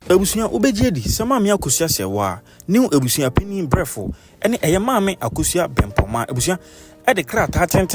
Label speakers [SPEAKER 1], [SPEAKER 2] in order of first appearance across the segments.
[SPEAKER 1] Abusuapanin ubejedi sama me akosua Serwaa new Abusuapanin Brefo ene eyema me akosua bempoma abusua e de krata ten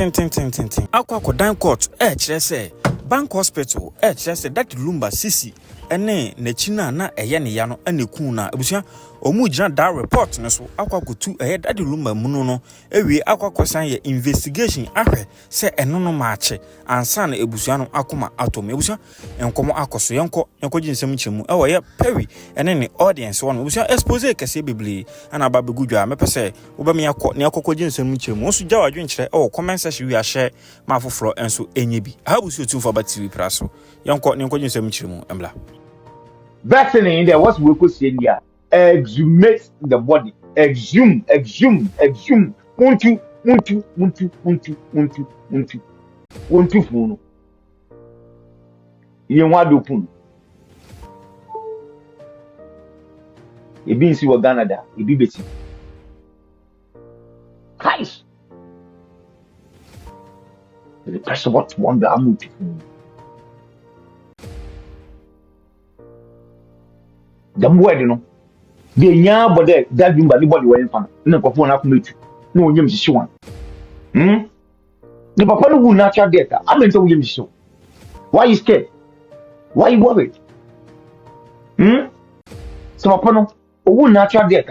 [SPEAKER 1] akwa dan court kire se bank hospital kire se that lumba sisi ene nachina na eye ne ya no ene kun na abusua omu gina da report ne so akwa kotu that lumba munu no ewie akwa kosan ye investigation ahwe se eno no maache ansa na abusua no akoma atom abusua enkomo akoso yenko jinsem chemu e wo ye perry ene ne audience won abusua expose kese bibli ana ba begudwa mepese wo ba me akọ ne akọkọ jinsem chemu so gya wadwen kire e wo comment section wi ahye ma foforo enso enye bi abusu otu for battery praso yenko ne jinsem chemu embla
[SPEAKER 2] That's in there. What's we could say here? Exhumate the body. Exhume. Muntu funu. Yenwado pun. Ebi nsi wa Ghana da. Ebi beti. Christ. The person what wonder amuti funu. The word no the nya body that being body body when fan na kwafo na akumetu na onyem hihye wan the papa no wu natural death am ento onyem hihye. Why you scared? Why you worried? So papa no wu natural death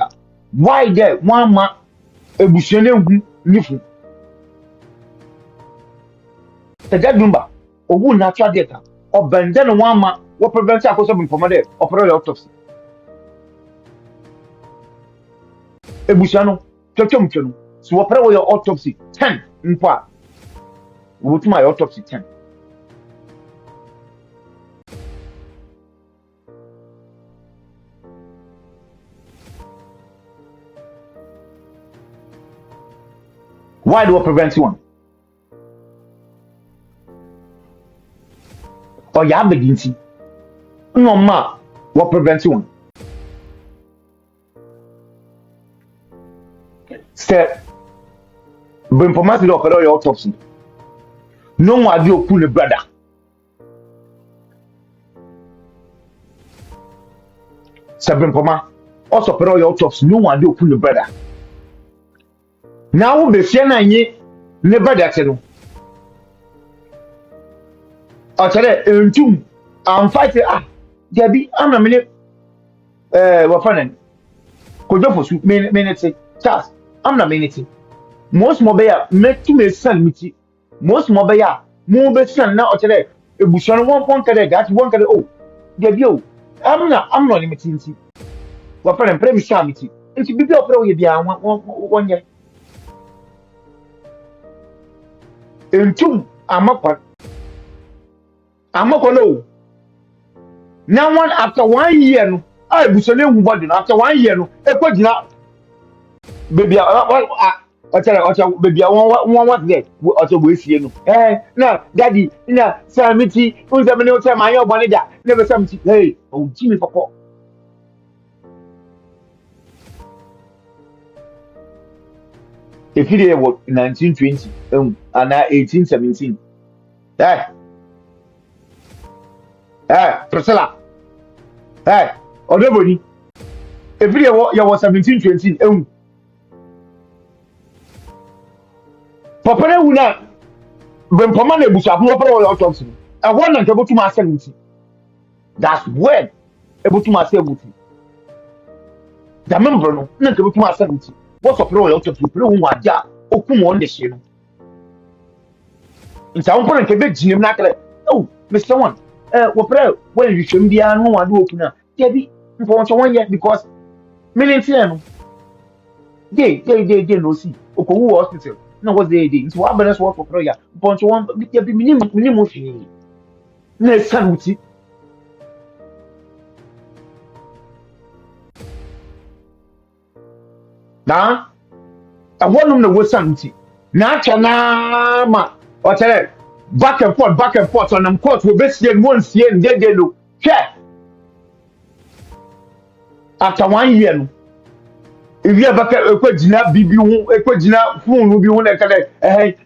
[SPEAKER 2] why there one ma ebusuane ngu nifu the dead number wu natural death obende no one ma what prevent akoso bin pomade operate autopsy ebusiano twetwomtwenu so wopere wo your autopsy 10 mpa wo to my autopsy 10. Why do we prevent one? Or ya bedinti no ma what prevent one? Say when information of your autopsy no one do open the brother seven poma also per your autopsy no one do open the brother now be fear na nyi ne brother teno o tell entum am fight debi am na me what fanen ko jofo su minute Charles am na minute most mobile make to me send me most mobile mo be send na o tell ebusuan one point that one kede oh debi oh am na limit nti what fanen pre mi sha mi ti nti bibi opere wo ye bia won ye entum amakwa no now one after 1 year no I ebusuan wu body no after 1 year no e ko gina baby ocha baby one what there ocha we fie no na daddy na samiti unza me no tell my your bonne da never samiti hey oh Jimmy papa if you dey what 1920 and 1817 Priscilla odeboni if you was 1720 papa na wuna when papa na ebusu abu papa wo autopsy and one na ebotu ma sebuti that's when ebotu ma sebuti da member no na ebotu ma sebuti what papa wo autopsy pre wo aja okum on the shey no nta won pon nke be jinem na kale oh Mr. One wo pre when you shim bia no wa do okuna debi mpo so one year because minute no dey no see okowu hospital no was the day. So what balance work for prayer? Bunch one be minimum fee. Na sanuti. Na I want them to go sanuti. Na chana ma. Or tell back and forth on them court will be seen once here and they look. Check. After 1 year no. If you ever ekwajina bibi hu ekwajina phone bi hu na kale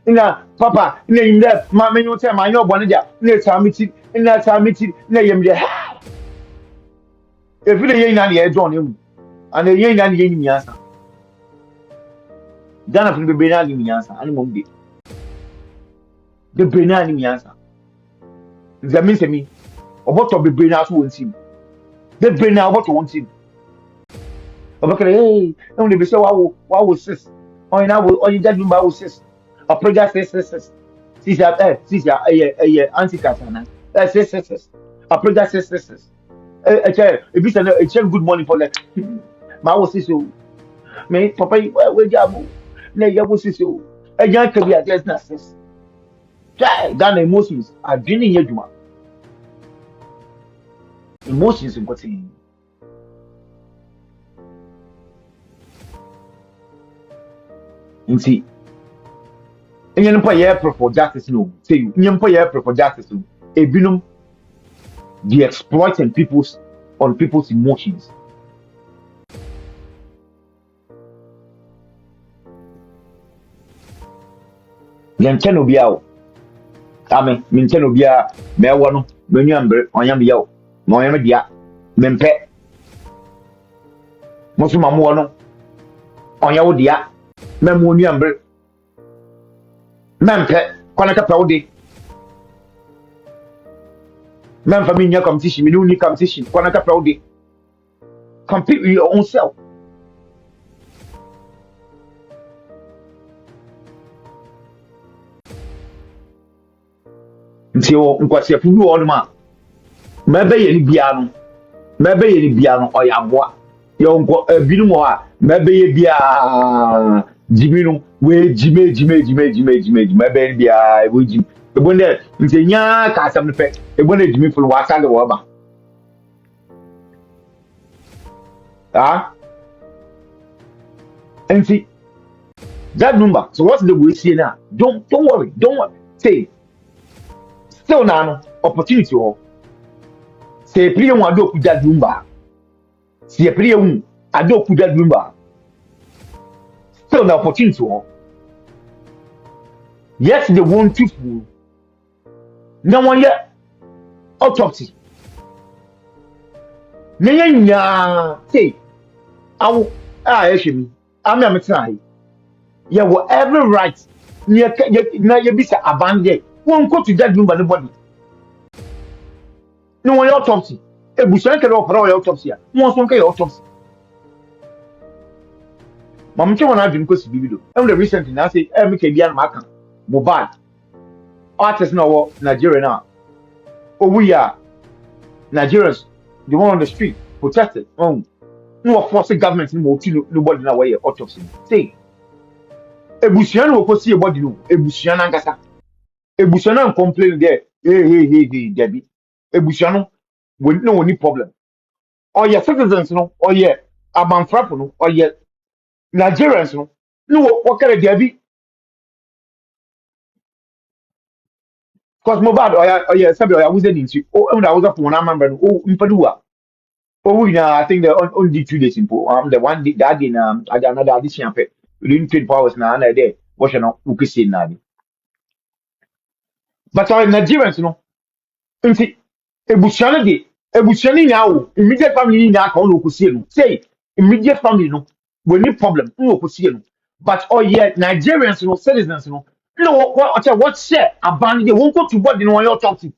[SPEAKER 2] ina papa ina inde ma me no tell ma your bone dia na samiti na yemde If you ain't any head on him, and the ain't any answer. Ghana for the Benani answer, and Monday. The Benani answer. That means to me, or what of the Benas wants him. The Bena what wants him. Okay, hey, only be so what was sis. Oh, now, or you just do sis. A project sis. Sis, anti Casana. Sis. A project sis. A chair, a chair good money for that. My was sis. Me, papa, where jamu? Ne, ya was sis. A young can be a guest nurses. Ghana emotions are draining you. Emotions in what's in. You see, and you know, pay for justice. No, say you pay for justice. No, a binum the exploiting people's emotions. Yanchen obiao. Ame, minchen obia, me wano, menyambre, onyam yao, moyam dia, mempe, mosuma muano, onyawo dia, memunyambre, mempe, kwanaka praudi, memfa minya competition, minuni competition, kwanaka praudi. Compete with your own self. Nti o nkwase fudu o ma mebe ye ni bia no oyaboa yo nko binu mo a mebe ye bia jiminu we jime mebe bia we jim ebonde nti nya ka asam ne pe ebonde jimi fulu wa sale wo ba ah nti that number so what's the way see now don't worry say still now opportunity o say priye wa do ku that number see priye wu ado ku that number still the opportunity o yes they want to fool no one yet autopsy nya say awo ehwemi am try you have every right na you be say abandon won go to that room by nobody no one autopsy ebusan kere opera autopsy a won so nke autopsy mam che wona adwin ko si bibido em the recently na say em ke bia na maka mobile artist na wo Nigeria na owu ya Nigerians the one on the street protested no force government ni mo ti nobody na way autopsy say ebusuan no ko see body no ebusuan na ngasa ebusuan na complain there hey debi ebusuan no we no any problem or your citizens no or your abanfrafo no or your Nigerians no what kind of debi cause mobile or your sabi or your wizard into oh na was up one member no oh mpaduwa oh we na I think the only 2 days in the one day that day na another addition pe within 24 hours na na there what you know ukisi na bi but our Nigerians no nti ebusuane de ebusuane nya wo immediate family nya ka ono okusie no say immediate family no we need problem no okusie no but all yeah Nigerians no citizens no no what share aban de won go to body no your talk to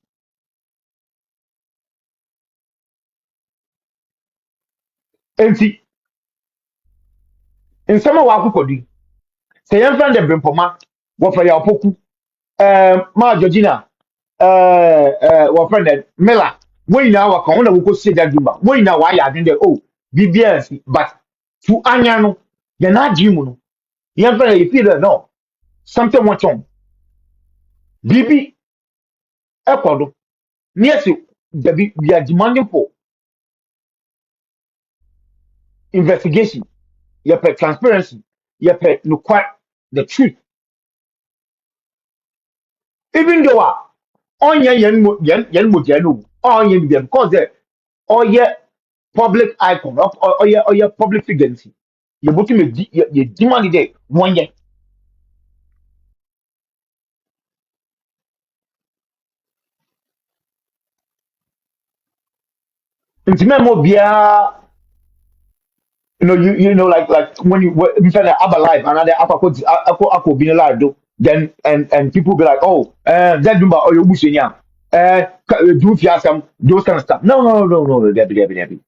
[SPEAKER 2] enti in some wa akukodi say yan friend de brempoma wo fa ya opoku ma Georgina what friend Mela when now wa kan na wo ko see that dumba when now wa ya den there oh BBS but to anya no ya na jimu no yan friend you feel that no something went wrong BB ekodo yes we are demanding for investigation you pay transparency you pay no quite the truth even though onye yen mo jenu onye bi because there oye public icon oye public figure nti ye botu me ye demand there one year Nti memo bia you know like when you in fact aba live another akwa bi live do then and people be like oh that number or you bushenya do fiasam those kind of stuff no debi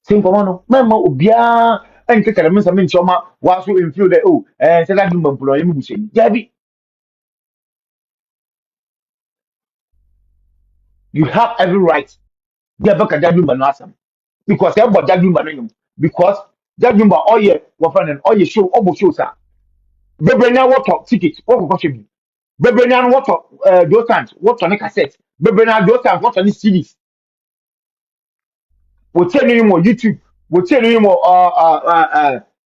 [SPEAKER 2] simple no memo obia en kekere mensa men choma wa so in feel that oh say that number mpulo yemi bushenya debi you have every right there baka that number no asam because everybody that number no yum because that number all year what friend all year show obo show sir bebrenya what ticket what go show bebrenya what those times what on cassette bebrenya those times what on CDs we tell you more YouTube we tell you more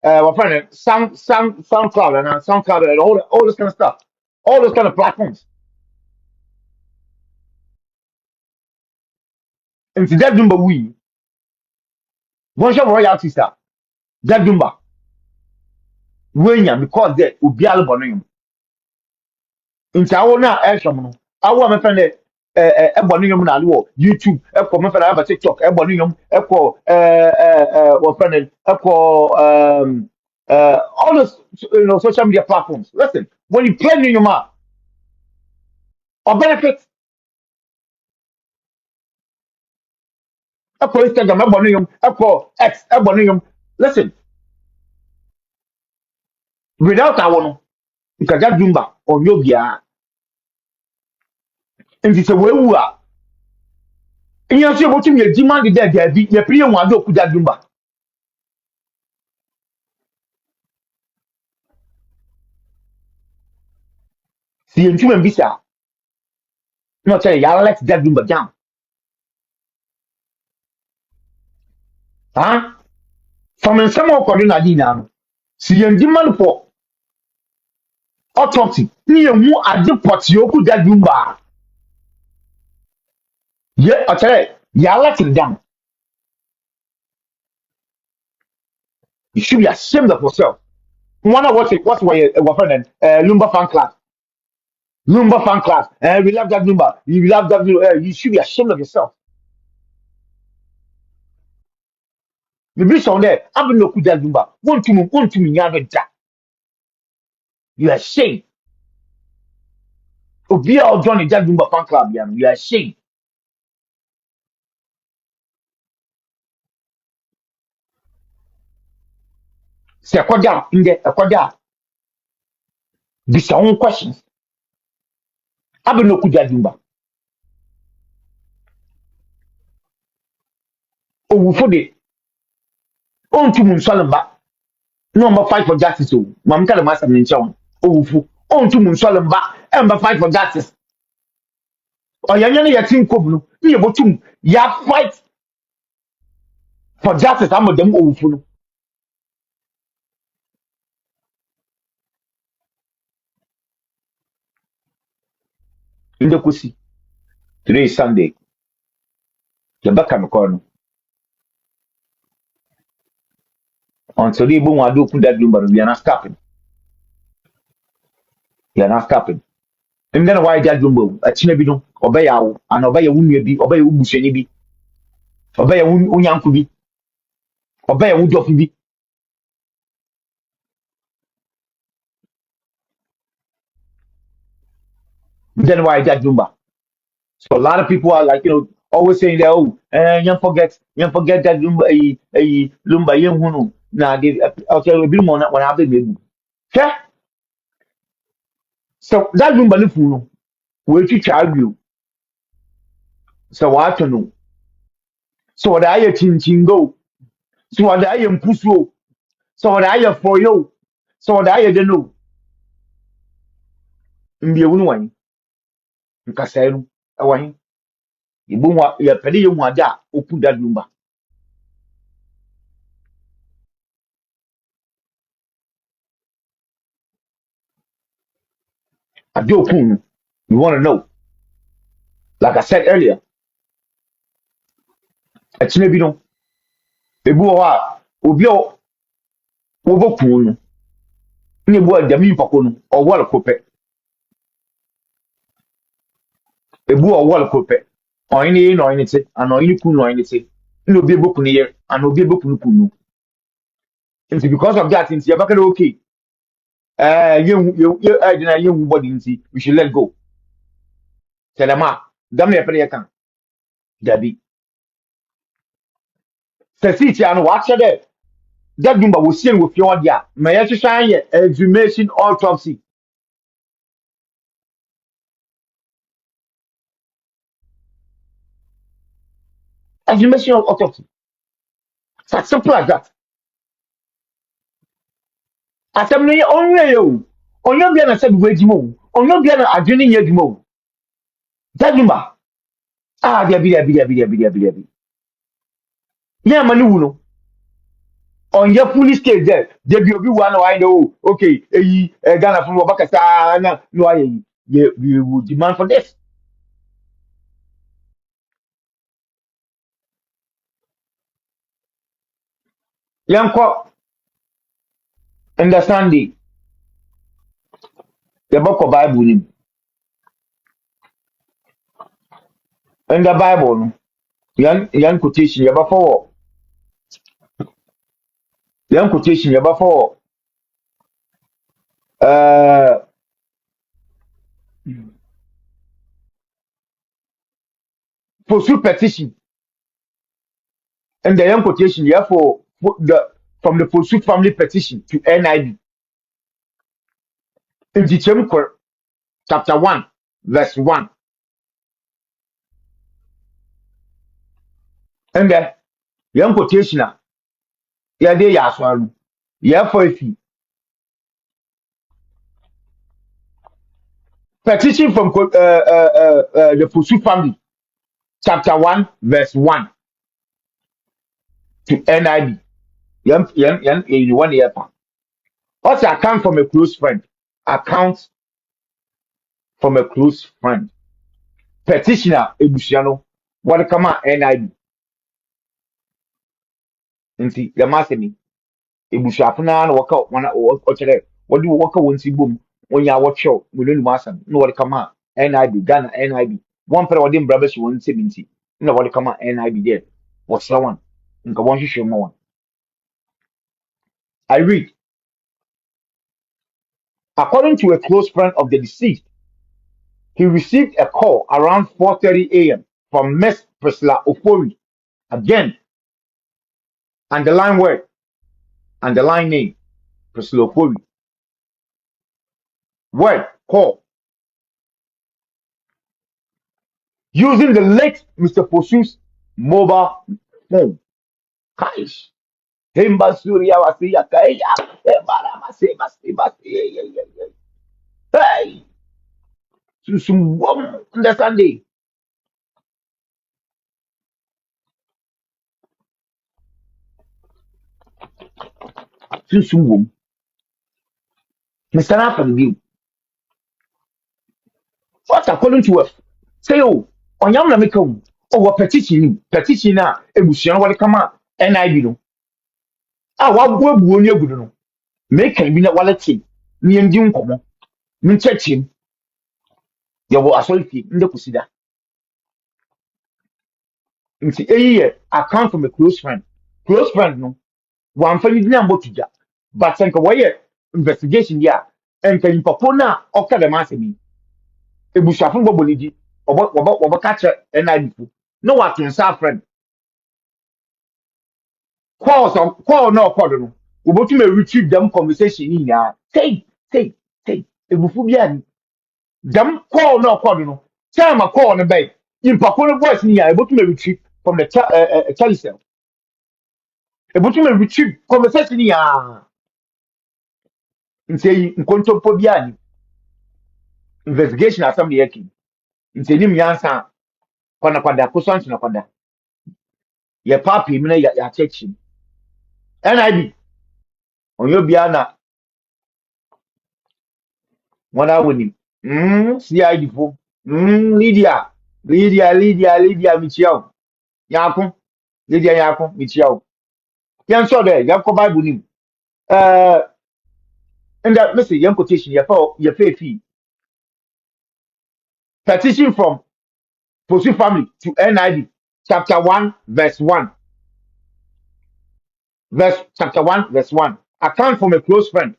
[SPEAKER 2] what friend SoundCloud and SoundCloud and all this kind of stuff all those kind of platforms and to that number we one shot royalty star that number when because there will be all nti awo na ehwem no awo me fa ne ebo no yom na awo YouTube ekọ me fa na TikTok ebo no yom ekọ what fa ne ekọ all those social media platforms listen when you play no yom or benefit ekọ Instagram ebo no yom ekọ X ebo no yom listen without awo no nkaja dumba onyo bia nti se wewu a iya so botum ye demand de da bi ye priye mu ado kuja dumba si entuma mbisa no tell ya let that dumba down huh from some of na di na no si ye demand for autopsy ni ye mu ade pot ye kuja dumba ye tell ya let it down you should be ashamed of yourself one of what's what friend lumba fan class we love that lumba you love that you should be ashamed of yourself the be on there I've no kuja dumba want to me nya da you are ashamed obia o join the dumba fan club ya you are ashamed se akoda in there akoda these are own questions I've no kuja dumba owufo de on to mun salemba no more fight for justice o mam kala masam ni nchaw owufu on to mun salemba e fight for justice o yanya ne yatin kob no ni yebotum ya fight for justice amodem owufu no inde kosi today is Sunday the back am call on so dey bon wado ku that number we are not stopping we are not stopping and then why that number a chine bi no obeyawo and obeyawo nua bi obeyawo busuani bi obeyawo unyanku bi obeyawo dofu bi then why that number so a lot of people are like always saying that oh you forget that lumba lumba yen hunu na de okay we be mo na when have me okay so that lumba no fu no we twitwa agu so what to know so what I chinchingo so what I am pusu so what I for you so what I don't know mbie wunu wan nkasa no awan ibu wa ya pede ye mu ada oku that lumba ade oku you want to know like I said earlier a chine bi no ebu wa obi o wo boku no ni bu adami pako no o wal kope ebu o wal kope Oini no inite, and oini kunu inite. No be boku ni ye, and no be boku kunu. It's because of that, it's okay. I deny you body, we should let go. Tell them, damn your prayer can. Debbie. Cecity and watch there. That number was seen with your dear. May I shine ye exhumation autopsy. Exhumation autopsy. It's as simple as that. As I'm near only you. On your bien, I said, wait, mo. On your bien, I didn't hear mo. That number. Ah, there be. Yeah, Manu. No. On your police case there be obi one I know. Okay, Ghana from Wabakasa, no, you will demand for this. Yanko, understanding the book of Bible in the Bible. No? Yan quotation, you for yan quotation, you for uh, pursue petition, and the yan quotation, you for the from the pursuit family petition to NIB in the chapter 1, verse 1. And the yan quotation, ya de ya aswaru, ya for if petition from the pursuit family, chapter 1, verse 1 to NIB. You one year. Also, account from a close friend. Account from a close friend. Petitioner, Ebusiano, what come out NIB. And see, the master me. Ebusiafuna, and work out one or what do you work out when see boom when you are watch show? We don't master. No, what come out NIB, Ghana, NIB. One pair of them brothers, you won't 70. No, what come out NIB there. What's that one? Nka one show more. I read. According to a close friend of the deceased, he received a call around 4:30 a.m. from Miss Priscilla Ofori. Again, underline word, underline name, Priscilla Ofori. Word, call. Using the late Mr. Fosu's mobile phone. Kaish. Himba Surya Wasiya Kaya. Hey, Susum understanding. Susum. Mr. Nafa, what according to us? Say, oh, on yam na make oh, what petition na ebusuan what come out NIB no. Ah, what go bu onye gudu no. Make bi na wallet ni ndi nkomo. Min chechim. Ye wo asolfi nde kusida. Nti eyi account from a close friend. Close friend no. Wan fa ni na mbotuja. But senka woye investigation dia enka impako na oka de masemi. Ebusuafo gbogbo ni di. Obo catch NIB fu. No what to friend. Call no call no. We both may retrieve them conversation in ya. Say. Ebufu bi ani. Them call no. Time a call no bay. In pakona voice ni ya. Both may retrieve from the cell. Both may retrieve conversation ni ya. Say nkonto po bi ani. Investigation assembly yaki. Say nim yansa. Kwada kusanti na kwada. Ye papi mina ya chechi. NIB. Onyo biana. Wana woni. CID fo. Lydia Michiao. Yako. Lydia Yako Michiao. Yan so there, Yako Bible nim. And that Mr. Yan quotation, your fee. Petition from Pursue family to NIV, chapter 1, verse 1. Chapter 1, verse 1. Account from a close friend.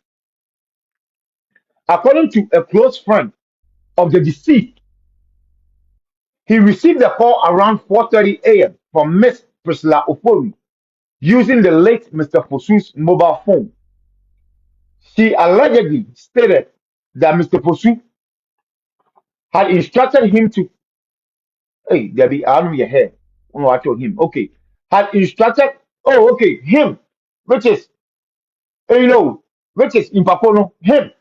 [SPEAKER 2] According to a close friend of the deceased, he received a call around 4:30 a.m. from Miss Priscilla Ofori using the late Mr. Posu's mobile phone. She allegedly stated that Mr. Posu had instructed him to, hey, Debbie, I don't know your hair. Oh, I told him, okay, had instructed, oh, okay, him, which is, which is in Papono, him,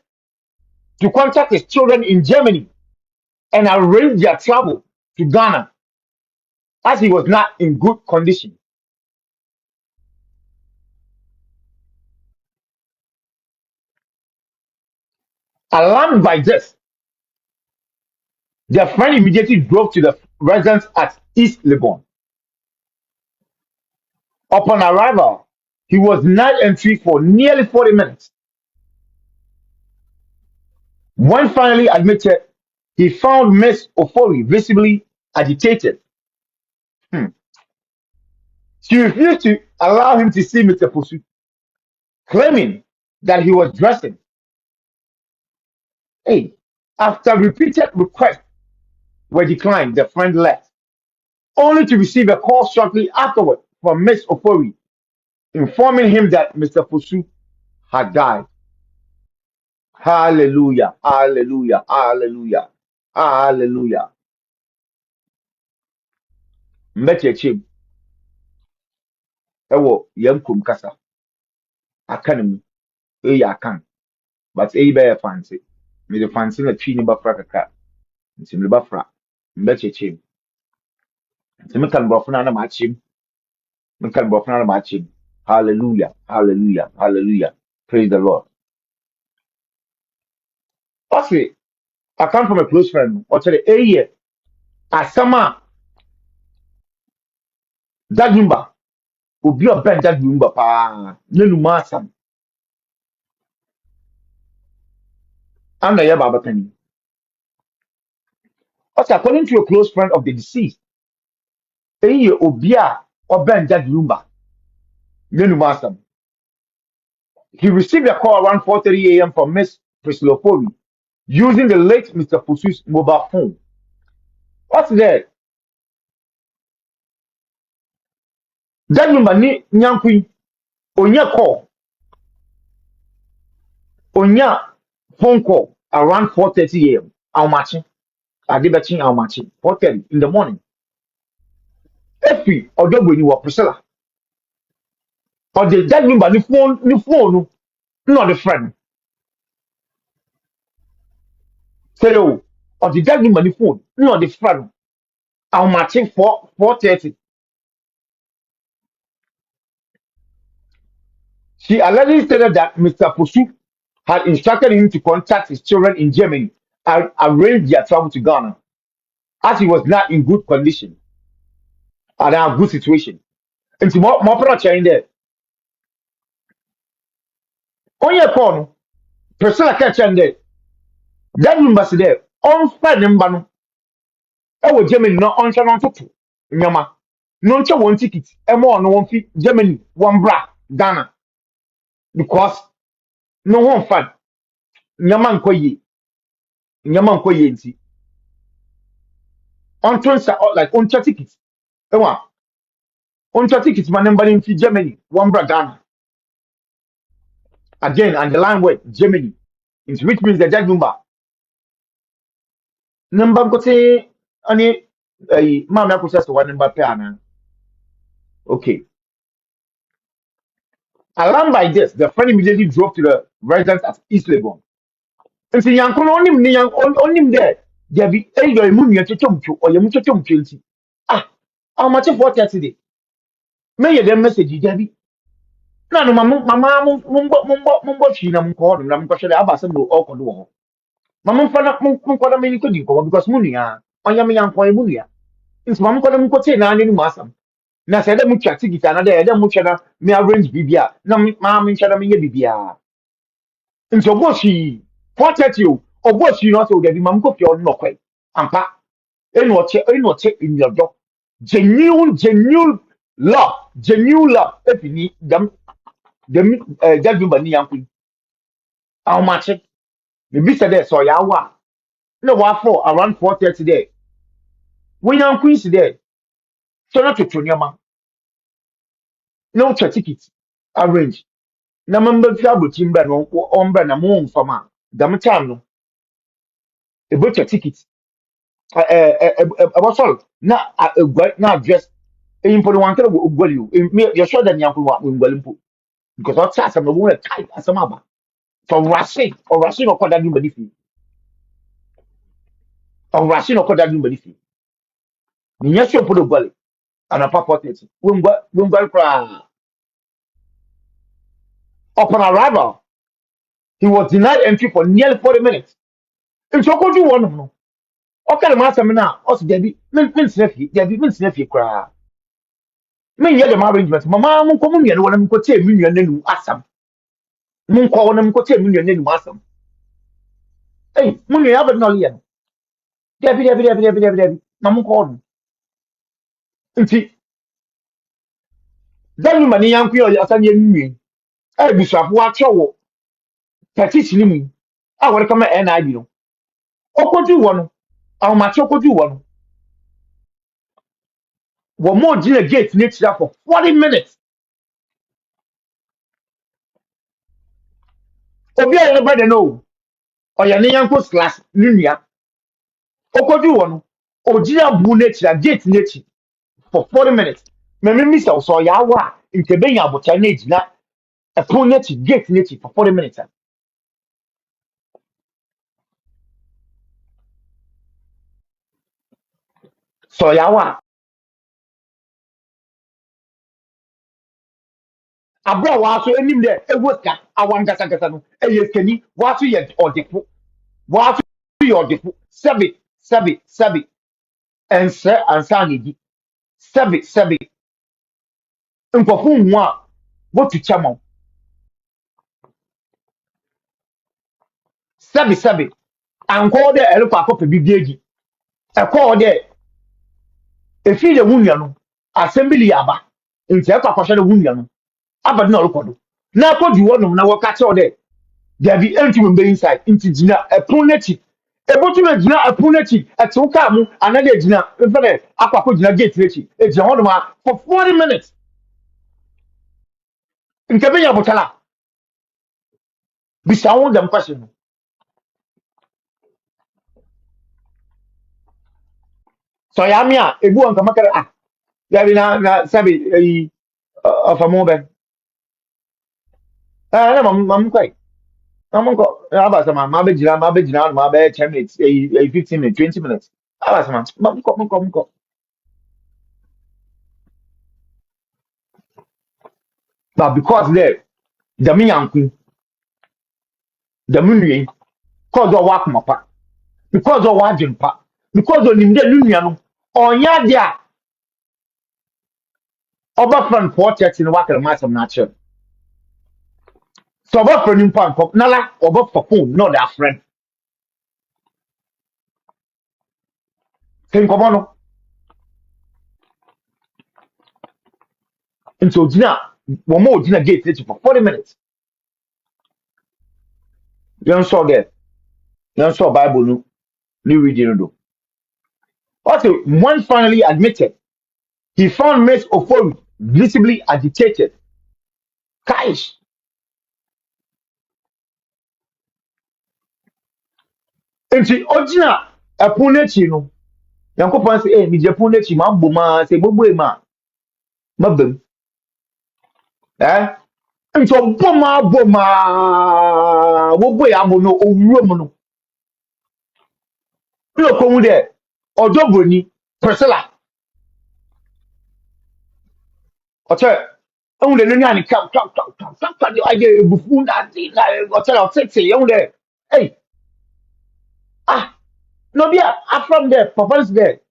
[SPEAKER 2] to contact his children in Germany and arrange their travel to Ghana as he was not in good condition. Alarmed by this, their friend immediately drove to the residence at East Legon. Upon arrival, he was denied entry for nearly 40 minutes. When finally admitted, he found Miss Ofori visibly agitated. She refused to allow him to see Mr. Posu, claiming that he was dressing. Hey, after repeated requests were declined, the friend left, only to receive a call shortly afterward from Miss Ofori, informing him that Mr. Posu had died. Hallelujah, hallelujah, hallelujah, hallelujah. Mbetechim, ewo yemkum kasa, akanemu, akan, but be fancy. Me the fancy na chini bafra kaka, nti me bafra, mbetechim. Nti me kan bofuna na machim, me kan bofuna na machim. Hallelujah, hallelujah, hallelujah. Praise the Lord. Firstly, I come from a close friend. Or tell a year, asama that number will be a band that number pa nenu masam. I'm the Baba Kenny. Also, according to a close friend of the deceased, a year obia or band that number nenu masam. He received a call around 4:30 a.m. from Miss Priscilla Ofori using the late Mr. Posu's mobile phone. What's that? That number ni nyankui onya call onya phone call around 4:30 a.m. How much? I did betting how much? 4:30 in the morning. Every or when you were Priscilla or the that number ni phone not the friend. Say oh or the that number ni phone not the friend. How much? 4:30. She allegedly stated that Mr. Posu had instructed him to contact his children in Germany and arrange their travel to Ghana, as he was not in good condition and in a good situation. And more product in there. On your phone, Priscilla catch in there. That number there. On Friday, number no. Germany no on channel to Nyama. No one ticket. And more no one fee Germany one bra Ghana because no one fan. Nyama nkoye. Nyama nkoye nti. On transfer like on ticket. Ewa. On ticket man number in Germany one bra Ghana. Again, and the line word Germany, which means the jack number. Number go say any mama process one number pair. Okay. Alarmed by this, the friend immediately drove to the residence at East Legon. And say yankun on him there. There be your moon your chumchu or your mucho chumchi. Ah, how much of what yesterday? May you then message you, Debbie? No, no, mamma, mumbo, she nam called and I'm questioning about some all condo. Mamma fana munkwada mini kodi ko because munia onya me yanko e munia nti mamma kwada munkote na anu mu asam na se da mu twa tigita na da mu twa na me arrange bibia na ma me twa na me ye bibia nti oboshi 4:30 oboshi no so da bi mamma ko fi on no kwai ampa watch in your job. Genuine love. If you need them, that you money young. How much? Maybe said that so ya wa. No, what for around 4:30 there. When young queen's there, so not to Tonyama. No ticket arrange. Na member fiabo timber no ombre na mo mfama. Dam time no. A book ticket. About all na na address. In for the one kind of you. You're sure that young people because all time some woman tight as a mama. For rushing or call that new body fee. Or rushing or call that new body fee. Yes, you put a gully and a papa. When go upon arrival, he was denied entry for nearly 40 minutes. In Chokoju, one of them. Okay, master now, also Debbie, Debbie, Miss cry. Me, yet the arrangement. Mamma, won't come here when I'm going to million and awesome. Moon call them go 10 million and awesome. Hey, Munny, I have no yen. Debbie, Mamma called. See, then money young people are saying me. Hey, Bishop, watch your petition me. I will come and I do. Okoju one. How much Okoju one? One more dinner gate next year for 40 minutes. Obi everybody know. Or your name class, Linia. Okoju one. Ojina bu nature, gate nature for 40 minutes. Memi misa so ya wa nkebe ya abota na ejina epon nature, gate nature for 40 minutes. So ya wa abra wa so enim de ewoka awanga sakasa no eyeskani wa so ye odefo wa so ye odefo sebi ense ansa ngi sebi nkofo nhu a wotu chama sebi anko de elko akopɛ bibiegi ɛkɔ de efi de wunua no assembly aba nti ɛkɔ akɔhwɛ de wunua no aba de na ɔrekɔdo na akɔdi wɔ nom na wɔka kyerɛ de dabi entumi mbe inside nti gyina ɛpon n'akyi ebotu na gyina ɛpon n'akyi ɛtew kaa mu ana de gyina mfa de akɔ gyina gate n'akyi egyina hɔ nom a for 40 minutes nkebe ya botala bisa wɔn dem question no so ya mi a ebu wɔn kama kare ah dabi na sabi yi ɔfamo bɛ na mam kwai mam ko aba sama ma be gyina ma be 10 minutes 15 minutes 20 minutes aba sama mam ko but because there the me yanku the me nue cause o wa kuma pa because o wa dwen pa because o nim de nua no onya de a oba friend 430 no wakere ma asem na akyere so oba friend nim pa nkop nala oba for phone no that friend ken ko no into ogina wo mo ogina gate for 40 minutes you saw that you saw bible no new reading do also one finally admitted he found Miss Ofori visibly agitated. Kaish. Enti ogina apunechi no. Yankopon say mi je apunechi ma boma say gbogbo e ma. Mabem. Enti boma gbogbo e abo no owuro mu no. Bi o ko hu de odobroni Priscilla. Oche ehun le ni ani kam di aye ebufu na di na oche la tete ehun le hey ah no be from there papa is there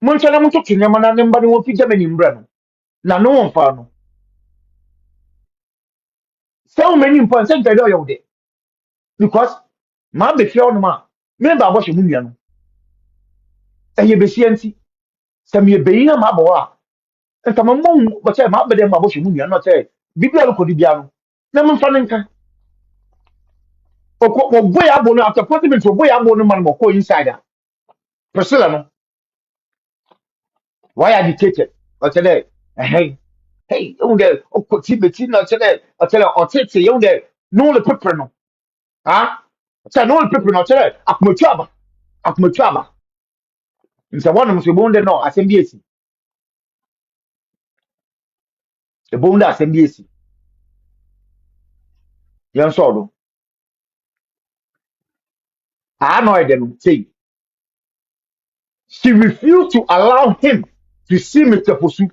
[SPEAKER 2] mun chana mun to kinyama na nemba ni won fi Germany mbra no na no won fa no so many important say tell you there because ma be fi onu ma me ba bo she mu nua no ye besianti se me be na ma bo a nka mo mo bo che ma be dem ma bo hwe mu nua no che bibia lo kodi bia no na mo fa ne nka o boy abo no after 40 minutes o boy abo no man mo ko inside a Priscilla no why agitated o che dey hey you dey o ko ti beti na che dey o tete you dey no le pepper no ha che no le pepper no che dey akmotu aba nse wonu mo so bo nde no asem bi esi e bo nde asem bi esi yan so do no e dem say she refused to allow him to see Mr. Fosu,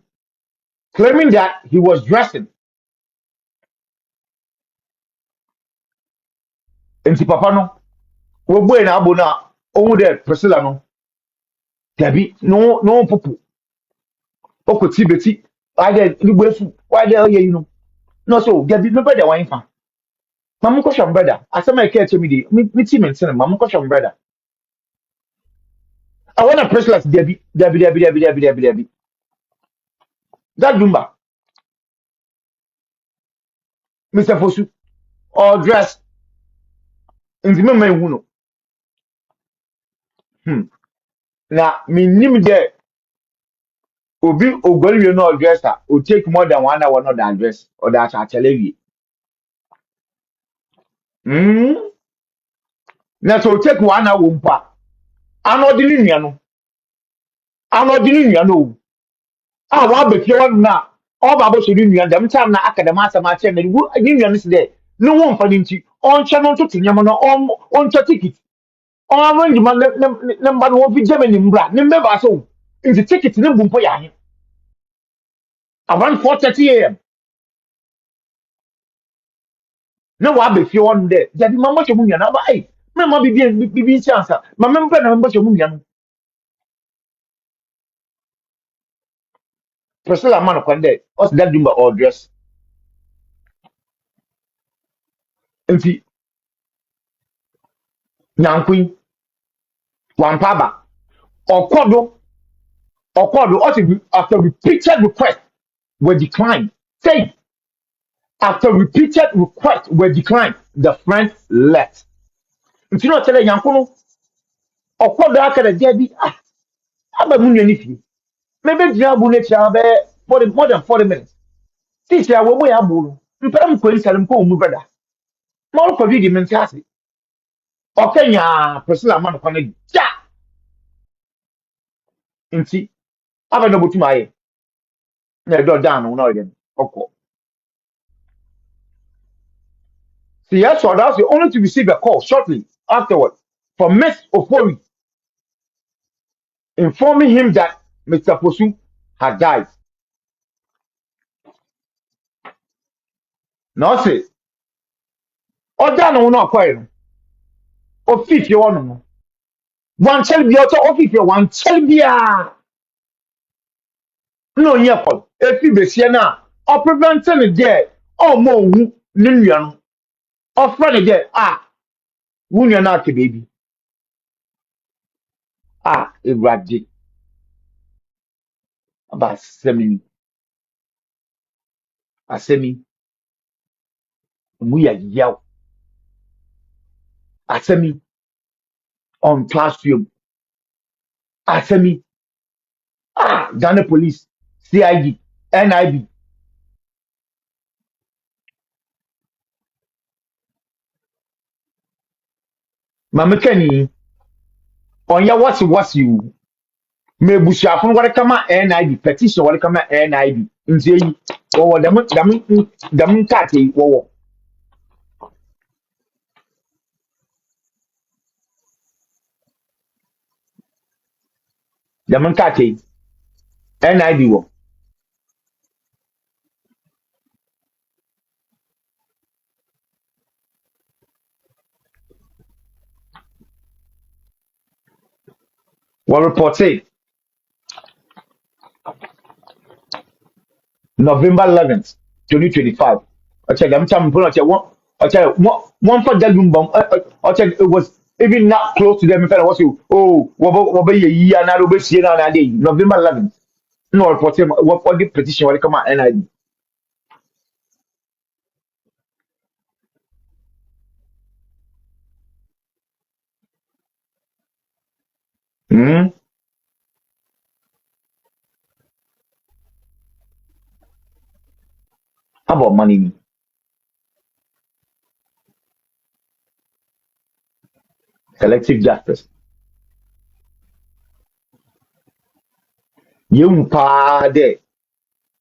[SPEAKER 2] claiming that he was dressing. And si papa no, we boy na abo na owu de Priscilla no. Dabi no popo. Oko ti beti. Why de ni gbefu? Why de oye you know? No so dabi me brother wan fa. Mamu ko sham brother. Asema e ke me di. Me ti mention mamu ko sham brother. I want a Priscilla dabi. That Jumba, Mr. Fosu, or dress. Nti me man hu no. Na me nim de obi ogwari we no address o take more than 1 hour not the address or that achelewi na so take 1 hour mpa anodini nua no wa be fie wan na o ba bo so ni nua dem time na akadema asama che na ni nua no se de no won fa ni nti on che no to tinyam no on che ticket on arrange man ne mba no fi Germany mbra ne mbeba so nti ticket ne bu mpo ya he around 4:30 a.m. na wa be fie wan de jadi mama che mu nua na ba me ma bibi chance ma me mpa na mba che mu nua no Priscilla man kwande us that dumba or dress nti nyankun wampaba okodo after repeated requests were declined say after repeated requests were declined the friend left nti no tell nyankun okodo akara dia bi aba mu nyani fi maybe dia bu ne tia be for more than 40 minutes teach ya wo ya bu no mpem ko nsalem ko mu brother ma ko video men tiase okanya Priscilla man kwande ja nti aba no botum aye na do down no na again oko see yes so that's only to receive a call shortly afterward from Miss Ofori informing him that Mr. Fosu had died. Now say oda no no akwai no office you no one tell bi auto office you one tell bia no ye call efi besie na o prevent ne there o mo hu ne nua no o fra ne there wu nua na ke baby ewrade aba asemi mu ya yaw asemi on classroom asemi Ghana police CID NIB mamekani on ya what's you me busuafo wale kama NIB petition wale kama NIB nti yi wo dam kate wo dam kate NIB wo report say November 11th 2025 okay dam cham put okay one for that room bomb okay it was even not close to them. If I was you, oh, what be a year now? Over here now, day November 11th. No report him. What for the petition? What come out NID? Hmm. How about money? Selective justice. You pa de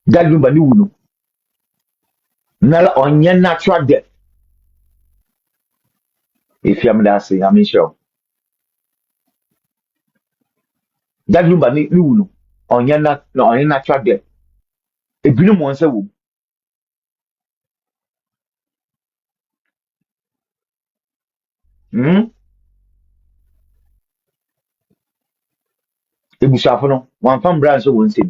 [SPEAKER 2] that you bani wunu. Nala onye natural death. If you am that say, I'm sure. That you bani wunu. Onye natural death. Ebinu mo nse wo. Hmm. Ebusuafo no. One fam brand so won say.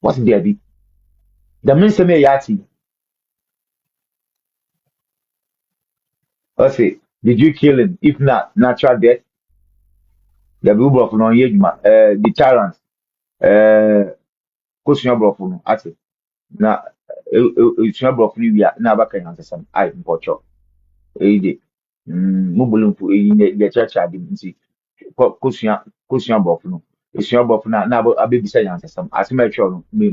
[SPEAKER 2] What's there be? The men say me yati. I say, did you kill him? If not natural death, the people of no yejuma, the tyrants, question of no, I say, na, it's not of you, na baka yan some I imporcho, eh, mubulum for the church I didn't see, question of no, it's your buff na a baby say yan some, as a mature, me,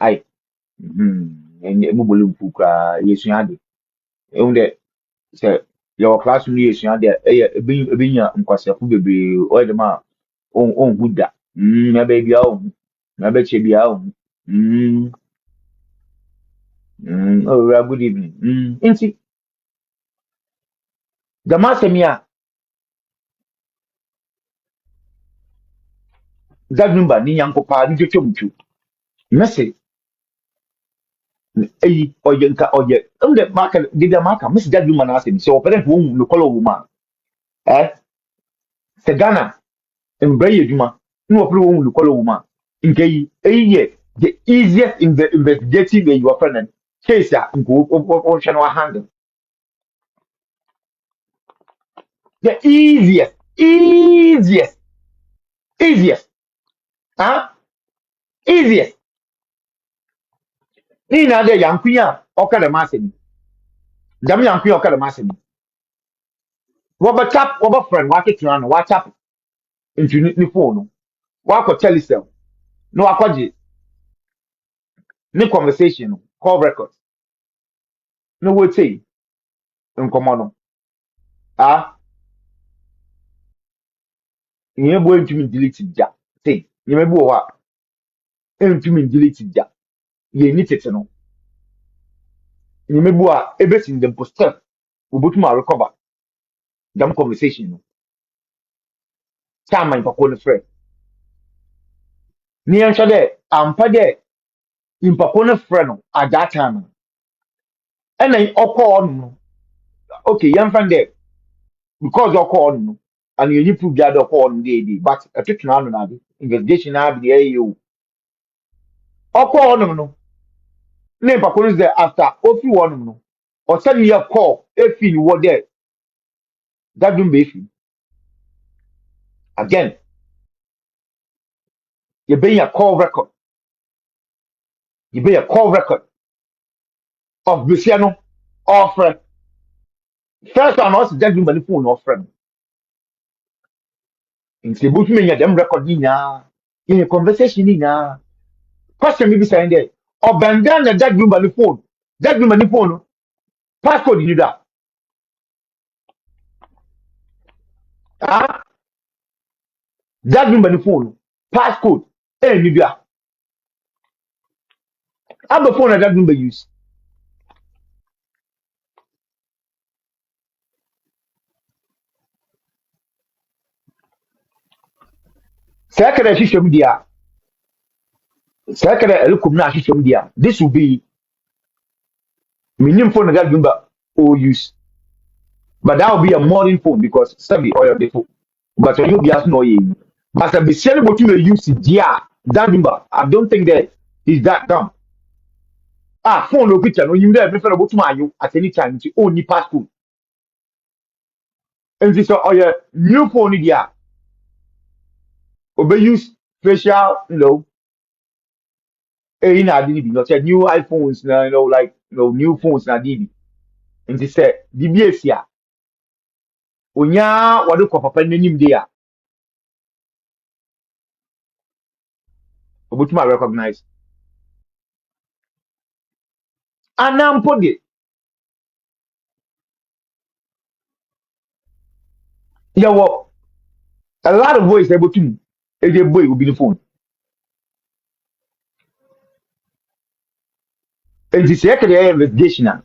[SPEAKER 2] I, and mubulum for yes, you had it. Sɛ yɛwɔ class no yɛsua deɛ ɛyɛ ɛbɛnya nkwasafo bebree ɔyɛ dɛm a ɔnhu da mɛbɛ bia ɔnhu mɛbɛkyɛ bia ɔnhu owura good evening nti dɛm asɛm yi a dadumba ne nyanko paa ne twetwa mu twu mɛse ɛyi ɔyɛ nka ɔyɛ ɛmu dɛ maka deda maka mɛse dadumba no asɛm sɛ ɔpɛ dɛ nka wɔhu nokɔlɔ wɔ mu a sɛ Ghana mbɛ yɛ adwuma na wɔpɛ dɛ wɔhu nokɔlɔ wɔ mu a nka yi ɛyi yɛ the easiest investigative way you are friend case a nko no handle the easiest huh easiest ni na de yankunya oka de masemi dam yankunya oka de masemi wo ba friend wa ketua no wa tap into ni phone no wa ko telecell no wa kwaje ni conversation no call record no we say nkomo no ah nye bo ntumi delete ja say nye me bo wa ntumi delete ja ye ni tete no nye me bo a ebesin dem poster obotum a recover dam conversation no time mpako no friend ni enhwe de ampa de mpako no friend no at that time and then okọ no okay yan friend there because okọ no and you need proof that okọ no dey but atutuna no na be investigation na be there you okọ no ne mpako no there after ofi one no or send me a call if you were there that don't be if again you be a call record you be a call record of Luciano offer first one was that do phone offer nti ebotumi nya dem record ni nyinaa in conversation ni nyinaa question mi bi saying there ọbẹnda na that room ni phone that room ni phone no passcode ni da ah that room ni phone no passcode ni da aba phone na that room use sekere hihwem dia sekere elukum na hihwem dia this will be minim phone na that room or use but that will be a modern phone because sabi oil the phone but you be as no ye but the same what you use dia that number I don't think that is that dumb ah phone no picture no you there me for go to ayo at any time to only passcode And this your new phone idea. Obe use facial, in a not a new iPhones now, like new phones na DB. And they say DBS ya. Onya wadu kwa papa n'anim de a. Obutuma recognize. Anampo de. Yawo a lot of ways able to a boy will be the phone. And this second investigation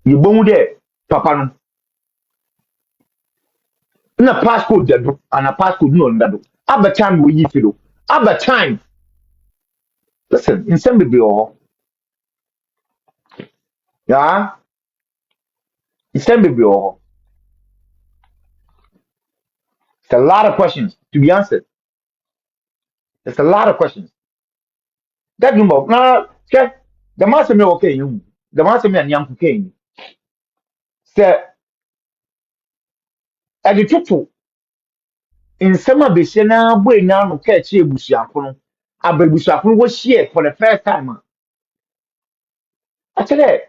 [SPEAKER 2] you boom there papa no. Na passport dedo and a passport no dedo. At time we need to at the time. Listen, in some baby yeah, in some baby it's a lot of questions to be answered. There's a lot of questions. That number now, okay, the master me okay you. The master me and young cocaine. Say, at the tutu in summer be sena boy now no catch a bushafun. A babushafun was here for the first time. I tell you,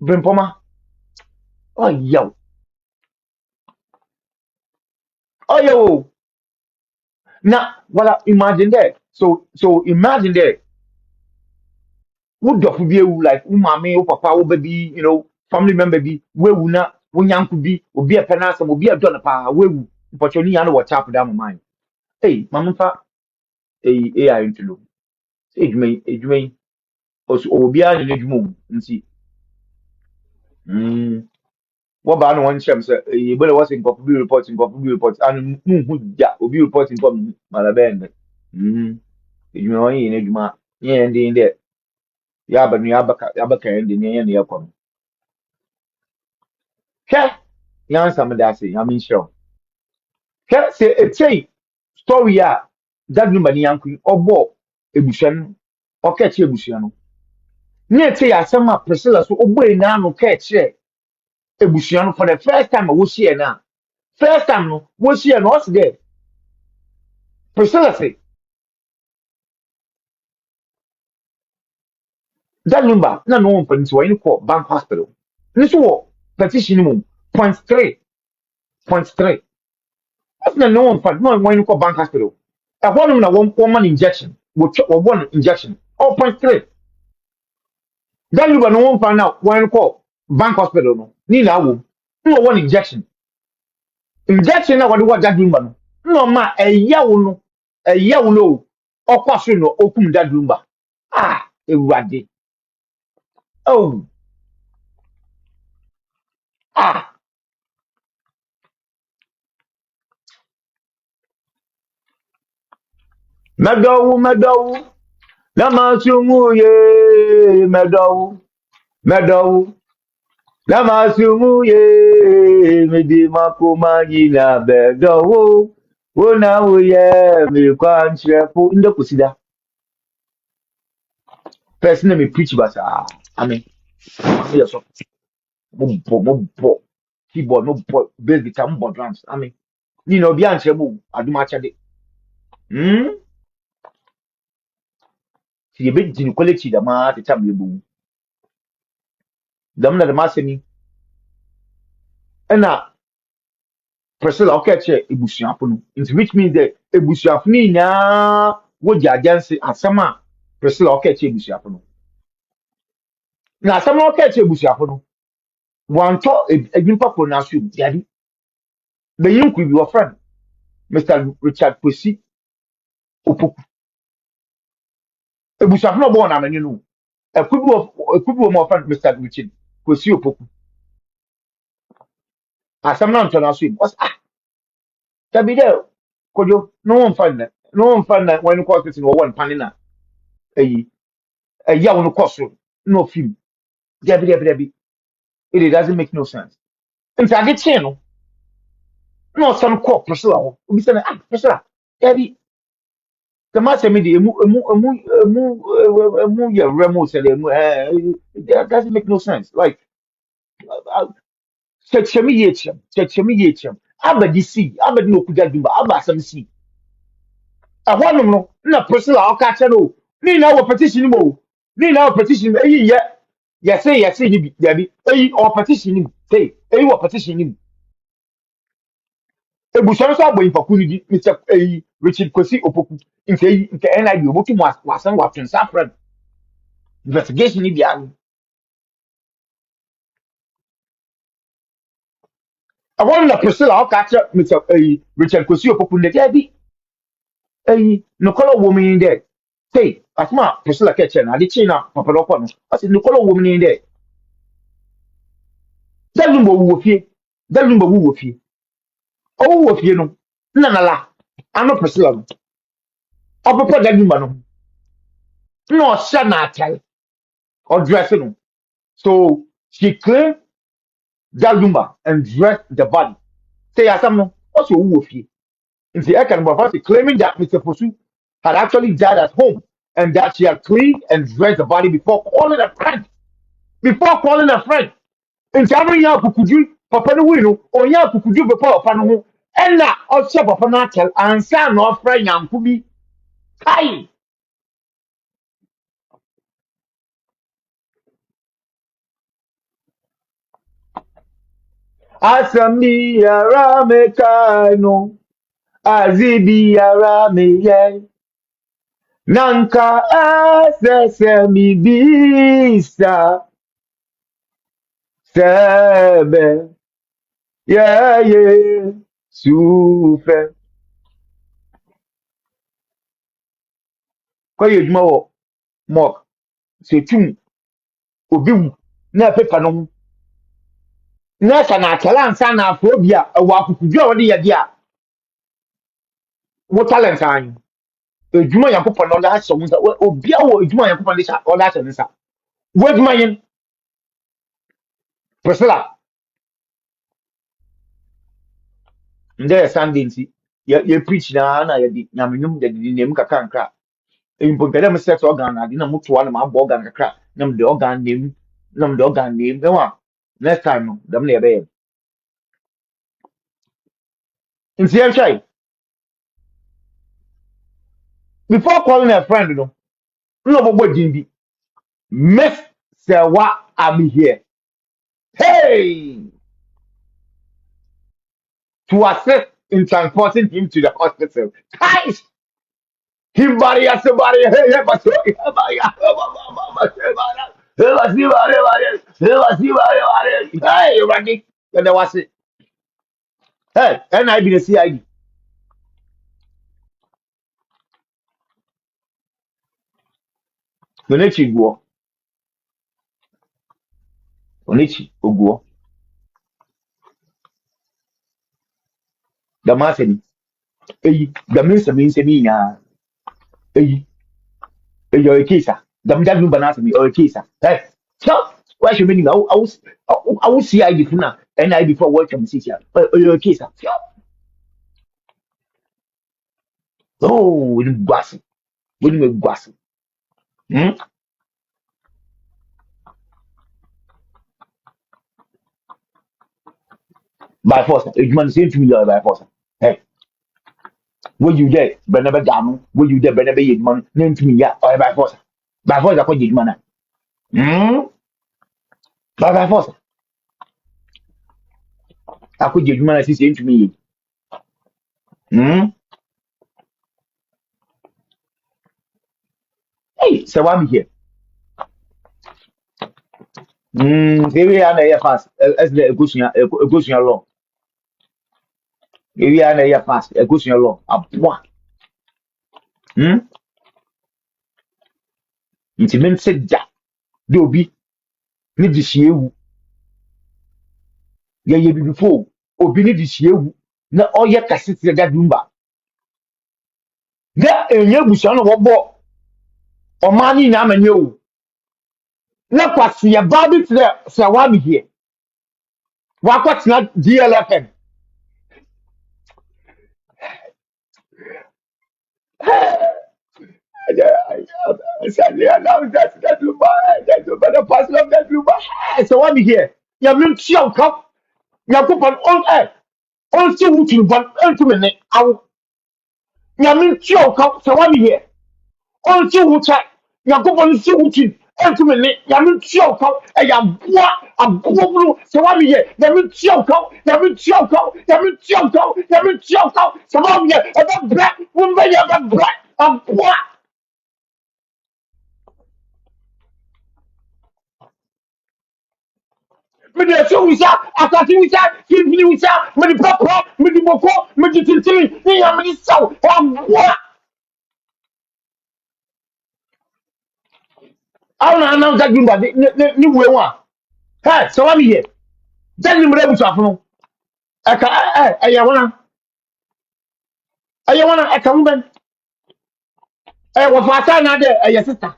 [SPEAKER 2] Brimpoma, oh yo, oh yo. Now, well, imagine that. So imagine that. Would you be like umame or papa or baby, family member be where we not when young could be, will be a penance, will be a donor pa, where but you need to know what's up down my mind. Hey, Mamma, AI into look. Age may, also, or be an age move and see. What about one chap said, but was in copy reports, and who will be reporting from Malaband. You know, in age ma, yeah, and in there. Yeah, but Yabaka and the near the outcome. Hwɛ yan sam da ase nyame nhyira wo hwɛ sɛ ɛkyɛi story a that number ni yanko yi ɔbɔ ebusua no ɔka kyerɛ ebusua no ne ɛkyɛi asɛm a Priscilla so ɔbɔ enaa no ka kyerɛ ebusua no for the first time a wɔhyia no a first time no wɔhyia no ɔsi dɛ Priscilla say that number na no one nti wɔyɛ no kɔ bank hospital ne so wɔ petition no mu point three ɔsi no one mpa no wɔyɛ no kɔ bank hospital ɛhɔ nom na wɔn ma no injection wɔbɔ no injection 0.3 that you no one find out one call bank hospital no ni na wo no one injection na what that lumba no ma eya wo no okwaso no okum that lumba ewade oh ah medowu na masumu ye medowu na masumu ye medi makoma nyina bedowu wona wo ye me kwanchrefu ndo kusida person me preach but amen yes so mo keyboard bass guitar mo drums amen ni na obi anchre mo aduma chade ti be jini quality da ma te tam lebu da na da ma semi na Priscilla okay che ebusuafo no into which means that ebusuafo ni na wo jajanse asama Priscilla okay che ebusuafo no na asama okay che ebusuafo no wanto edwimpa ko na so yadi be yin ku bi wo friend Mr. Richard Kwesi Opoku ebusuafo no bo na mani no ekubi wo mo friend Mr. Richard Kwesi Opoku asam na nto na so was tabi there kojo no one fan na when ko sit no one panina eyi eya wo no koso no film there it doesn't make no sense nti ade che no some call Priscilla wo obi say Priscilla there the master me the emu ya remo say that doesn't make no sense like chechemi yechem abadi si abadi no kuda dumba abasam si ahwanom no na Priscilla aka che no ni na wo petition mo ni na wo petition eyi yes ni bi dabi eyi o petition ni say eyi wo petition ni ebuso so agbo ifaku ni di Mr. eyi Richard Kosi Opoku nke NIB obotu mo wasan wa twensa friend investigation ni bia ahwanom na Priscilla aka che Mr. Richard Kosi Opoku ne dabi no color woman in there. Say, asma Priscilla Ketchen, I did china, Papa Lopon. I said, no color woman in there. That number woo fear. That number woo fear. Oh, if you know. Nana la. I'm not Priscilla. I'll put that number no. No, shana tell. Or dressing. So she claimed that number and dressed the body. Say, as I'm no. Also, woo fear. In the Ekan Bavasi claiming that Mr. Fosu had actually died at home and that she had cleaned and dressed the body before calling a friend. Before calling a friend. Nti anu ya kukuju papa no wi no onya kukuju be papa no ho ena o che papa no atel ansa na ofra nyanko bi kai asami ara me kai no azibi ara me ye nanka asesemi bisa sebe ye sufe ko yeduma wo mo se tum obi wu na pepa no ho na sana atala ansa na afrobia wa akukudu a wode yede a wo talent an edwuma yakopɔ no da ahyɛ wo nsa obi a wo edwuma yakopɔ no da o da ahyɛ ne nsa wo edwuma yen Priscilla nde Sunday nti ye preach na ye nyamenyum de nem kakra impo pede me set organ na de na moto na ma bɔ organ kakra na me de organ nem na me de organ nem e wa next time no dem na ye be nti ye try before calling a friend no no bobo din bi Miss Serwaa, I'm here. Hey, to assist in transporting him to the hospital. Guys, him body as somebody. Hey, but hey, Randy, and there was it. Hey, and I be the CID. Onichi go, Onichi go. The master, hey, the minister means me na. Hey, you're a case. The mjagu banana me or a case. Hey, so why should mean I will see ID funa and I before work from city. You're a case. Oh, we didn't guas. We didn't guas. Hmm? By force. It man say to me by force. Hey, what you there? But never damn. What you there? But never yet man. Name to me ya or by force. By force I call you man. Hmm? By force. I could you man say to me. Hmm? Hey, so I'm here. Here we are na fast. As the Egusia law. Here we are na fast. Egusia law. Abwa. Hmm? Nti men se ja. De obi ni di hie ye before obi ni di hie na oye kasete da dumba na enye busia no wobo o mani na amanye o na kwase ye ba bi se wa bi here wa kwatena DLFM sadly announced that lumba that the pastor of that lumba so wa bi here ya min chiam kap ya ko pan on on see what you want into me. I'll Yamin Chio, so I'm here. On see what you go on see what you into me. Yamin Chio, and I'm blue, so I'm here. Yamin Chio, Yamin Chio, Yamin Chio, Yamin Chio, so I'm here. And that black woman, you have a black, I'm what? Me de so wisa akati wisa kinfini wisa me de papa me de boko me de tintini ni ya me de saw wa aw na na za gimba ni we wa ha so wa mi ye dan ni mre butu afuno aka aya wana aka mben wa fata na de aya sister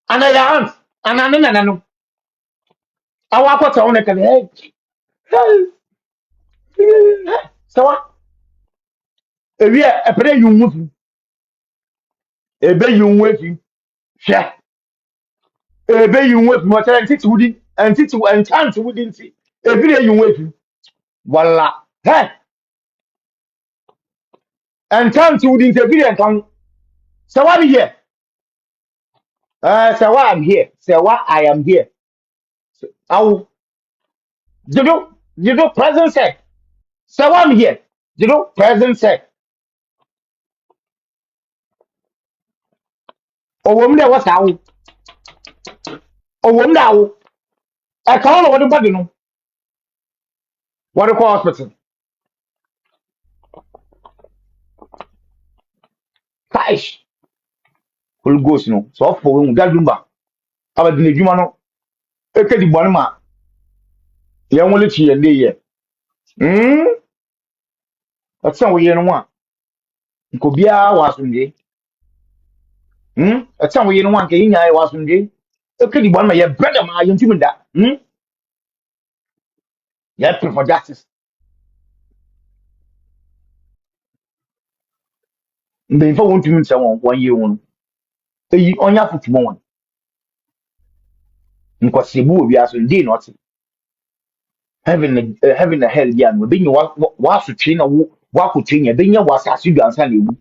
[SPEAKER 2] ana ya aunt ana na no awa kwata wona ka so wa ewi e pere yunwu ebe yunwu efi hwe ebe yi nwe mo tell ntiti enchant wudi nti ebire yi nwe fi wala he enchant wudi nti ebire nkan so what here so what I'm here so what I am here aw you do present set so what I'm here you do present set owom de wasa awo owom da awo e kan no wode body no wode ko hospital kaish Holy Ghost no so for we dadumba abadi ne dwuma no ekedi bone ma ye nwole chi ye dey ye atsan we ye no a nko bia wasumje atsan we ye no a nke nya ye wasumje ekedi bone ma ye brother ma ye ntimi da ye pray for justice mbe fa won tumi nsan won ye won eyi onya futumo won nko sebu obi aso ndi not heaven and hell ya no be nyi wa so twi na wa ko twi nya be nya wa sasu duansa na ewu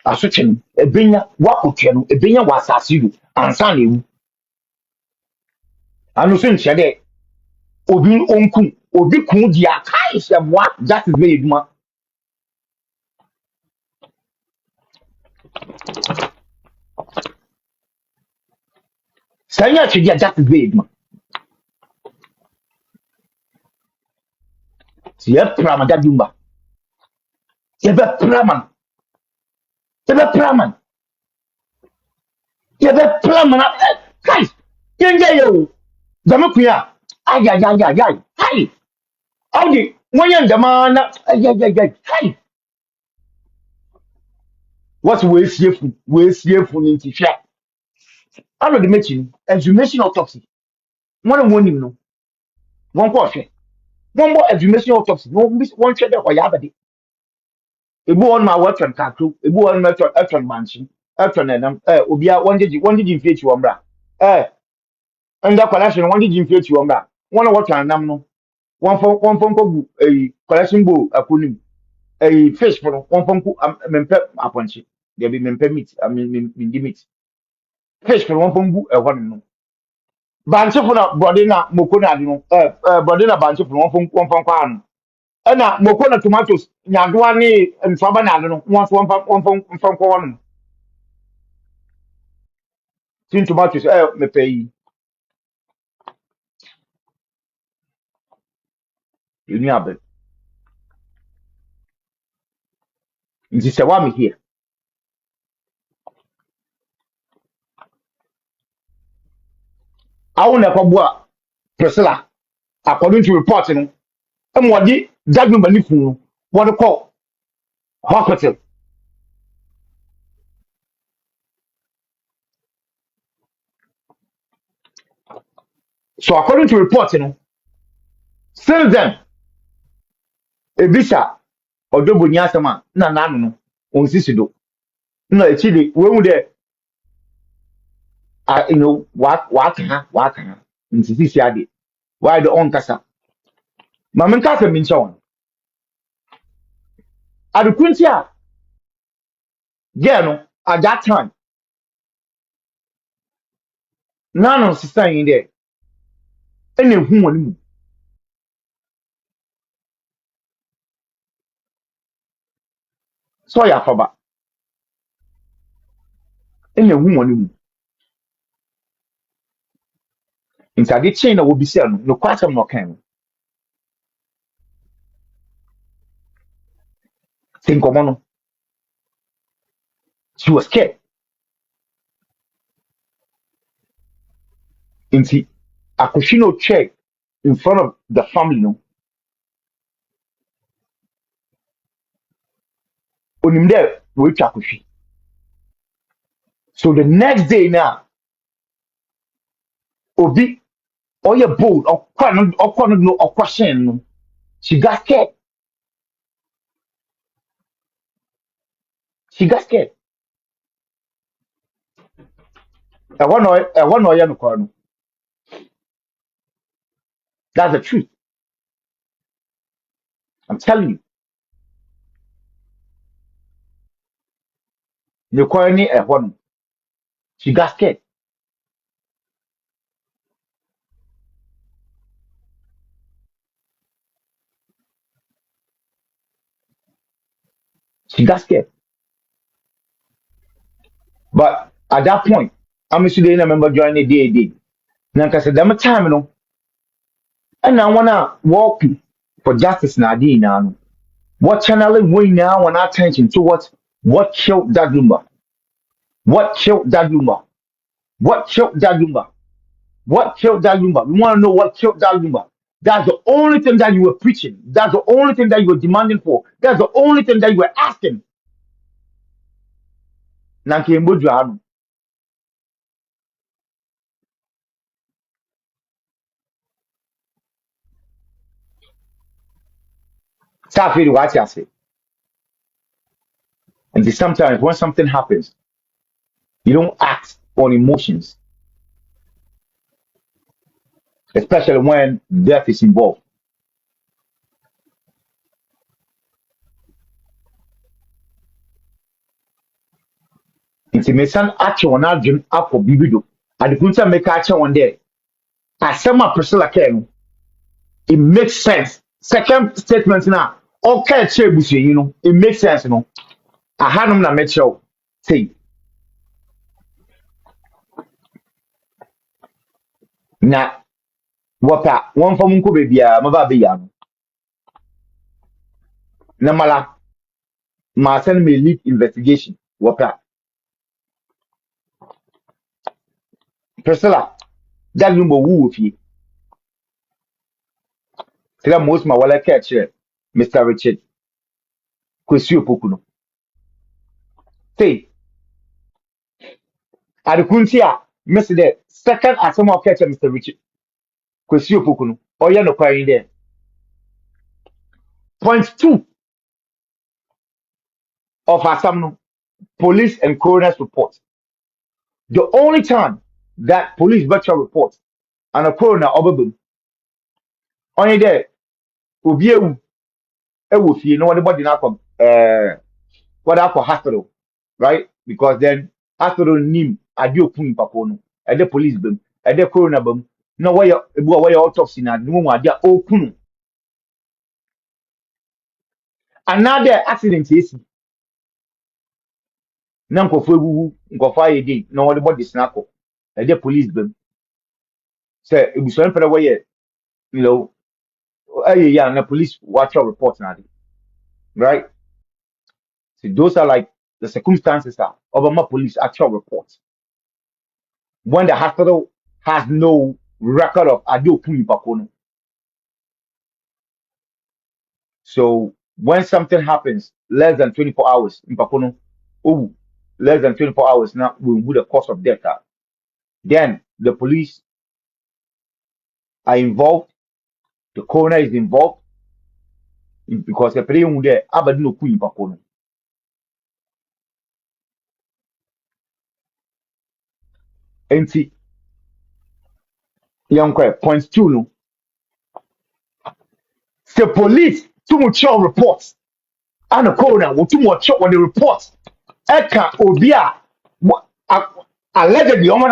[SPEAKER 2] aso twi be nya wa ko twi no be nya wa sasu du ansa na ewu anu so nche de obi onku obi kun di akai se wa that is where eduma sanya twi dia that is where eduma si ye prama da dumba ye be praman ye be praman ye be praman guys yenga yo dama kuya ay ay ay ay ay hey audi wanyan dama na ay ay ay ay hey what we siefu ni ntifia alo de mechi exhumation autopsy won nim no won ko hwe won bo exhumation autopsy won hwe de ko ya bade ebu on ma watron kakru ebu on metro etron manchi etron enam obia won digi mfiechi won bra under collection won digi mfiechi won bra won watron enam no won fon ko gu collection bowl akonim fish for won fon ku mempe aponchi there be mempe meat I mean meat fish for won fon gu ho no banche for na body na moko na ade no body na banche for won fon kwa no na moko na tomatoes nyadoa ne mfaba na ade no won fon kwa no tin tomatoes me pay you ni abe nti se wa me here awu na kwabua Priscilla according to report no emodi judgment bani fun no won call hospital so according to report no since then ebisa odobo ni asema na nanu no onsisido na echide we hu de you know what nti sisi ade why the onkasa mama nkasa mi nkyɛn adekunti a girl no at that time nano sister in there ɛna ehu wɔn mu so ɔyɛ afaba ɛna ehu wɔn mu nti ade kyɛn na wɔbisa no kwasɛm na ɔkan no sɛ nkɔmɔ no she was scared nti akɔhwi no chair in front of the family no onim dɛ wɔatwa akɔhwi so the next day na obi ɔyɛ bold ɔkɔ no ɔkɔ hyɛn no she got scared she got scared ɛhɔ na ɔyɛ no no that's the truth I'm telling you ne kɔn ne ɛhɔ no she got scared she got scared but at that point I'm sure they remember joining the day na nka sɛ dɛm time no ɛna wɔn a wɔɔpi for justice na ade nyinaa no what channeling wɔn nyinaa wɔn attention towards what killed that Lumba what killed that Lumba what killed that Lumba what killed that Lumba we want to know what killed that Lumba that's the only thing that you were preaching that's the only thing that you were demanding for that's the only thing that you were asking na nke mbodua ano saa afei de wate ase and sometimes when something happens you don't act on emotions especially when death is involved. Nti mesan akyɛ wɔn adwene akɔ biribi do adekun sɛ meka akyɛ wɔn dɛ asɛm a Priscilla kae no it makes sense second statement na ɔka kyerɛ busuani no it makes sense no ahanom na mɛkyerɛw sei na wɔpɛ wɔmfa mu nkɔ baabiara maba abɛyia no na mala ma send me lead investigation wɔpɛ Priscilla that number wu wɔ fie sɛ most ma wɔlɛ ka kyerɛ Mr. Richard Kwesi Opoku no sei adekunti a miss the second asɛm a ɔka kyerɛ Mr. Richard Kwesi Opoku no ɔyɛ no kwan dɛ point two of asam no police and coroner's report the only time that police virtual report and a coroner ɔbɛbam ɔyɛ dɛ obi ewu ɛwɔ fie na wɔde bɔdi n'akɔ wɔde akɔ hospital right because then hospital nim ade oku nipa ko no ɛde police bam ɛde coroner bam na wɔyɛ ebu a wɔyɛ autopsy na ne mu ade a oku no another accident esi na nkɔfo ewuwu nkɔfo ayɛ den na wɔde bɔdi sinakɔ ɛde police bam sɛ ebusuani pɛrɛ wɔyɛ you know yeah, and the police watch your reports now, right? So those are like the circumstances are Obama police actual reports. When the hospital has no record of Ado Pakono. So when something happens less than 24 hours in Pakono, oh, less than 24 hours now will the cause of death are. Then the police are involved, the coroner is involved because the player there abadino in Pakono. And see, young point two no The police too much reports. And the coroner will too much on the report. Eka Obia allegedly on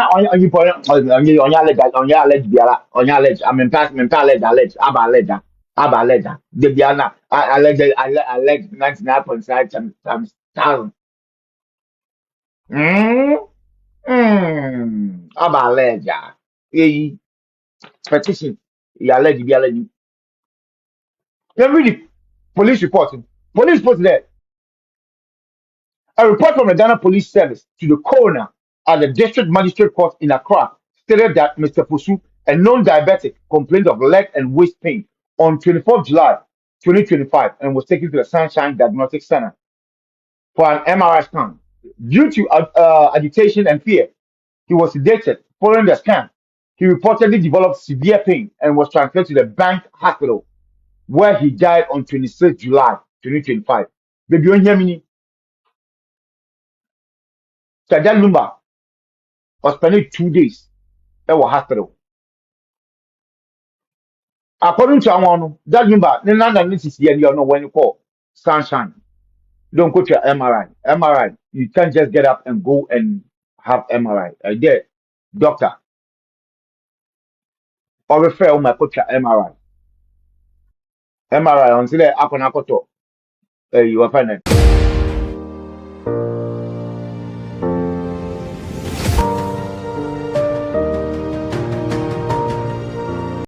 [SPEAKER 2] your alleged I mean past mental alleged aba alleged the biana alleged 99.5 times thousand. Aba alleged a petition you alleged be alleged. Then read the police report. Police report there. A report from the Ghana Police Service to the coroner at the District Magistrate Court in Accra stated that Mr. Pusu, a known diabetic, complained of leg and waist pain on 24th July 2025 and was taken to the Sunshine Diagnostic Center for an MRI scan. Due to agitation and fear, he was sedated. Following the scan, he reportedly developed severe pain and was transferred to the Bank Hospital, where he died on 26th July 2025. Baby, you hear me? Sajad Lumba was spending 2 days at the hospital. According to Amano, that number, the London is here, you know, when you call Sunshine. Don't go to MRI. MRI, you can't just get up and go and have MRI. There, doctor, or refer my coach to MRI. MRI until I happen to you are fine.